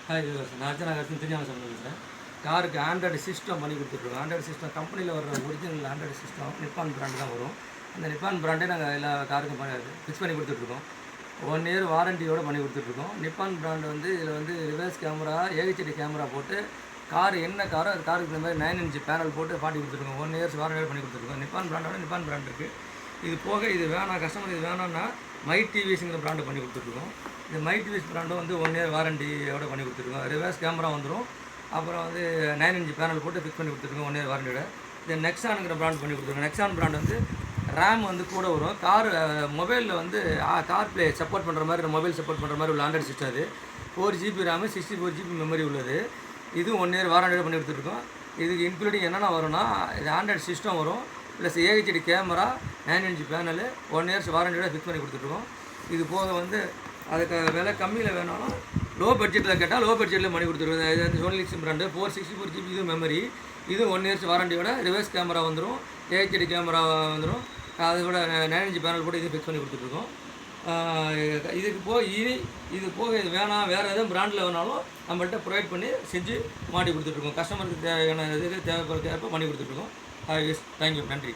Hi நான் அர்ச்சனா தெரியாமல் சொல்லுங்கள். காருக்கு ஆண்ட்ராய்டு சிஸ்டம் பண்ணி கொடுத்துட்ருக்கோம். ஆண்ட்ராய்டு சிஸ்டம் கம்பெனியில் வர ஒரிஜினல் ஆண்ட்ராய்டு சிஸ்டம் நிப்பான் பிராண்டு தான் வரும். அந்த நிப்பான் பிராண்டே நாங்கள் எல்லா காருக்கும் ஃபிக்ஸ் பண்ணி கொடுத்துட்ருக்கோம். 1 இயர் வாரண்டியோடு பண்ணி கொடுத்துட்ருக்கோம். நிப்பான் பிராண்டு வந்து இதில் வந்து ரிவர்ஸ் கேமரா, ஏஹெச்டி கேமரா போட்டு கார் என்ன காரோ அது காருக்கு இந்த மாதிரி 9 இன்ச் பேனல் போட்டு பாட்டி கொடுத்துருக்கோம். 1 இயர்ஸ் வாரண்டியோடு பண்ணி கொடுத்துருக்கோம். நிப்பான் பிராண்டோட நிப்பான் பிராண்ட் இருக்குது. இது போக இது வேணாம், கஸ்டமர் இது வேணாம்னா மை டிவிஸுங்கிற பிராண்டு பண்ணி கொடுத்துட்ருக்கோம். இந்த மை டிவிஸ் பிராண்டும் வந்து 1 இயர் வாரண்டியோட பண்ணி கொடுத்துருக்கோம். ரிவர்ஸ் கேமரா வந்துடும். அப்புறம் வந்து 9 இன்ச் பேனல் போட்டு ஃபிக்ஸ் பண்ணி கொடுத்துருக்கோம் 1 இயர் வாரண்டியோட. இந்த நெக்ஸானுங்கிற பிராண்ட் பண்ணி கொடுத்துருக்கோம். நெக்ஸான் பிராண்ட் வந்து ரேம் வந்து கூட வரும். மொபைலில் வந்து கார் ப்ளே சப்போர்ட் பண்ணுற மாதிரி, மொபைல் சப்போர்ட் பண்ணுற மாதிரி உள்ள ஆண்ட்ராய்டு சிஸ்டம் அது. 4 GB ரேமு, 64 GB மெமரி உள்ளது. இது 1 இயர் வாரண்டியோட பண்ணி கொடுத்துருக்கோம். இதுக்கு இன்க்ளூடிங் என்னென்ன வரும்னா, இது ஆண்ட்ராய்டு சிஸ்டம் வரும், plus AHD camera, 9 inch panel, 1 years வாரண்டியோட ஃபிக்ஸ் பண்ணி கொடுத்துட்ருக்கோம். இது போக வந்து அதுக்கு விலை கம்மியில் வேணாலும் லோ பட்ஜெட்டில் கேட்டால் லோ பட்ஜெட்டில் பண்ணி கொடுத்துருவோம். இது வந்து சோனி பிராண்டு 464 GB இது மெமரி. இது 1 இயர்ஸ் வாரண்டியோட ரிவர்ஸ் கேமரா வந்துடும், ஏஹெச்டி கேமரா வந்துடும். அதோட 9 இன்ச் பேனல் போட்டு இது ஃபிக்ஸ் பண்ணி கொடுத்துட்ருக்கோம். இது போக இது வேணாம், வேறு எதுவும் பிராண்டில் வேணாலும் நம்மள்கிட்ட ப்ரொவைட் பண்ணி செஞ்சு மாட்டி கொடுத்துட்ருக்கோம். கஸ்டமருக்கு தேவையான இது தேவைப்படுறப்ப பண்ணி கொடுத்துட்ருக்கோம். தேங்க்யூ, நன்றி.